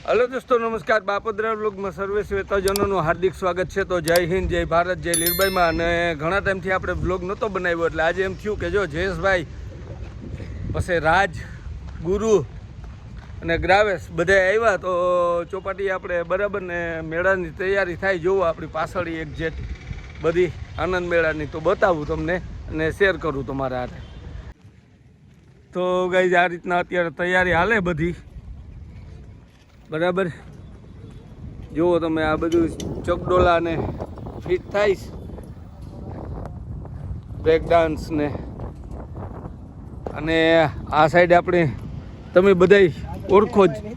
Hello दोस्तों नमस्कार बापोद्रा व्लॉगમાં સર્વે શ્વેતજનોનું હાર્દિક સ્વાગત છે। તો જય હિન્દ જય ભારત જય લીરબાઈમાં। અને ઘણા ટાઈમથી આપણે વ્લોગ નહોતો બનાવ્યો એટલે આજે એમ થયું કે જો જયેશભાઈ પછી રાજ ગુરુ અને ગ્રાવેશ બધા આવ્યા તો ચોપાટી આપણે બરાબર ને મેળાની તૈયારી થાય જોવો આપણી પાછળ એક્ઝેક્ટ બધી આનંદ મેળાની તો બતાવું તમને અને શેર કરું તમારા હાથે। તો ગાઈઝ આ રીતના અત્યારે તૈયારી હાલે બધી બરાબર જુઓ તમે આ બધું ચકડોલા ને ફિટ થાય બ્રેક ડાન્સ ને અને આ સાઈડ આપણે તમે બધા ઓળખો જ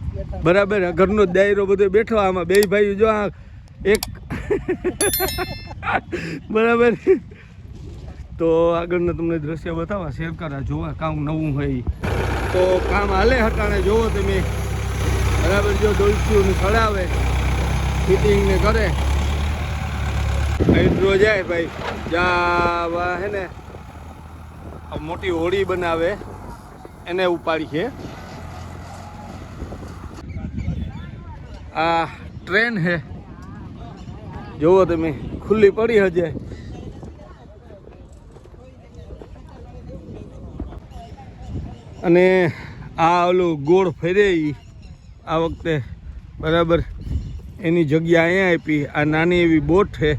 બરાબર ઘરનો જ દાયરો બધો બેઠો આમાં બે ભાઈ જો આ એક બરાબર તો આગળના તમને દ્રશ્ય બતાવવા શેર કરા જોવા કામ નવું હોય તો કામ હાલે હટાણે જોવો તમે બરાબર જો ડોલચીઓને ચડાવે ફિટિંગ ને કરે હાઇડ્રો જાય ભાઈ જા હે ને મોટી હોડી બનાવે એને ઉપાડી છે। આ ટ્રેન હે જોવો તમે ખુલ્લી પડી હજે અને આ ઓલું ગોળ ફેરે આ વખતે બરાબર એની જગ્યા અહીંયા આપી આ નાની એવી બોટ છે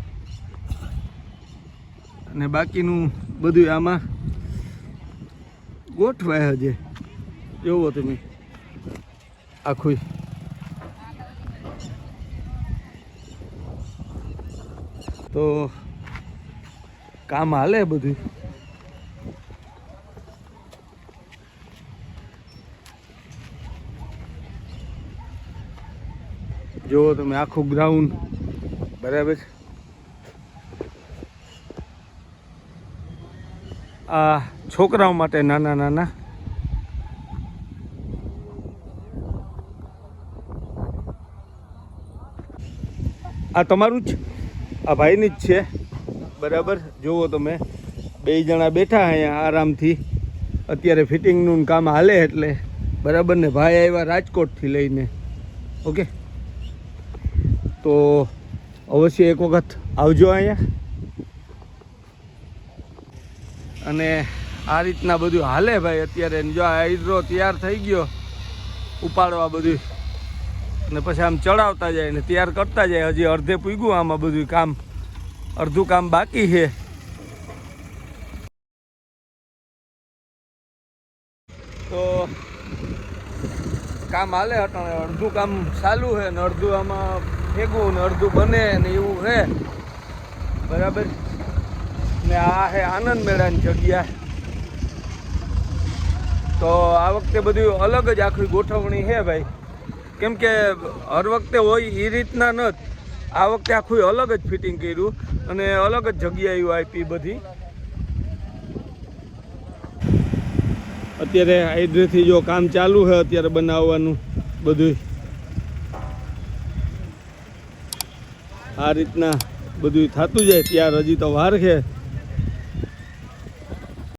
અને બાકીનું બધું આમાં ગોઠવાય હજે જોવો તમે આખું તો કામ હાલે બધું જો તમે આખું ગ્રાઉન્ડ બરાબર આ છોકરાઓ માટે નાના નાના આ તમારું જ આ ભાઈની જ છે બરાબર જુઓ તમે બે જણા બેઠા અહીંયા આરામથી અત્યારે ફિટિંગનું કામ હાલે એટલે બરાબર ને ભાઈ આવ્યા રાજકોટથી લઈને ઓકે તો અવશ્ય એક વખત આવજો અહીંયા અને આ રીતના બધું હાલે ભાઈ અત્યારે જો આ હાઇડ્રો તૈયાર થઈ ગયો ઉપાડવા બધું અને પછી આમ ચડાવતા જાય ને તૈયાર કરતા જાય હજી અડધે પૂગ્યું આમાં બધું કામ અડધું કામ બાકી છે તો કામ હાલે હટાણે અડધું કામ ચાલુ છે ને અડધું આમાં ભેગું ને અડધું બને ને એવું છે બરાબર ને આ છે આનંદ મેળાની જગ્યા તો આ વખતે બધું અલગ જ આખી ગોઠવણી છે ભાઈ કેમ કે હર વખતે હોય એ રીતના નથી આ વખતે આખું અલગ જ ફિટિંગ કર્યું અને અલગ જ જગ્યાએ આપી બધી અત્યારે હાઇડ્રેથી જો કામ ચાલુ છે અત્યારે બનાવવાનું બધું આ રીતના બધું થતું જાય ત્યાર હજી તો વાર છે